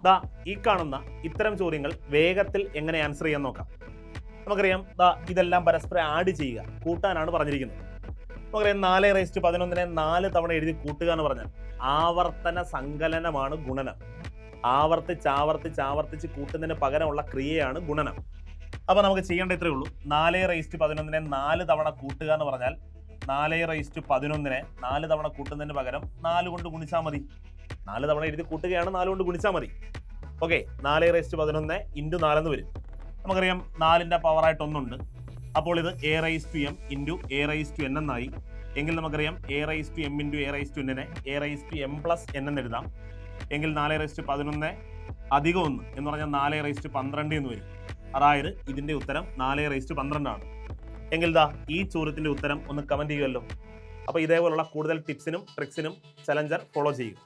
ദാ ഈ കാണുന്ന ഇത്തരം ചോദ്യങ്ങൾ വേഗത്തിൽ എങ്ങനെ ആൻസർ ചെയ്യാൻ നോക്കാം. നമുക്കറിയാം ഇതെല്ലാം പരസ്പരം ആഡ് ചെയ്യുക, കൂട്ടാനാണ് പറഞ്ഞിരിക്കുന്നത്. നമുക്കറിയാം 411 4 തവണ എഴുതി കൂട്ടുക എന്ന് പറഞ്ഞാൽ ആവർത്തന സങ്കലനമാണ് ഗുണനം. ആവർത്തിച്ച് കൂട്ടുന്നതിന് പകരമുള്ള ക്രിയയാണ് ഗുണനം. അപ്പോൾ നമുക്ക് ചെയ്യേണ്ട ഇത്രയേ ഉള്ളൂ. 411 4 തവണ കൂട്ടുക എന്ന് പറഞ്ഞാൽ 411 4 തവണ കൂട്ടുന്നതിന് പകരം 4 കൊണ്ട് ഗുണിച്ചാൽ മതി. 4 തവണ എഴുതി കൂട്ടുകയാണ്, 4 കൊണ്ട് ഗുണിച്ചാൽ മതി. ഓക്കെ, 411 ഇൻറ്റു 4 എന്ന് വരും. നമുക്കറിയാം 4ന്റെ പവറായിട്ട് 1 ഉണ്ട്. അപ്പോൾ ഇത് a⁻m ഇൻറ്റു a⁻n എന്നായി. എങ്കിൽ നമുക്കറിയാം a⁻m ഇൻറ്റു a⁻n നെ a⁻m+n എന്ന് എഴുതാം. എങ്കിൽ 411 അധികം 1 എന്ന് പറഞ്ഞാൽ 412 എന്ന് വരും. അതായത് ഇതിന്റെ ഉത്തരം 412 ആണ്. എങ്കിൽ ഈ ചോദ്യത്തിന്റെ ഉത്തരം ഒന്ന് കമന്റ് ചെയ്യുമല്ലോ. അപ്പോൾ ഇതേപോലുള്ള കൂടുതൽ ടിപ്സിനും ട്രിക്സിനും ചലഞ്ചർ ഫോളോ ചെയ്യുക.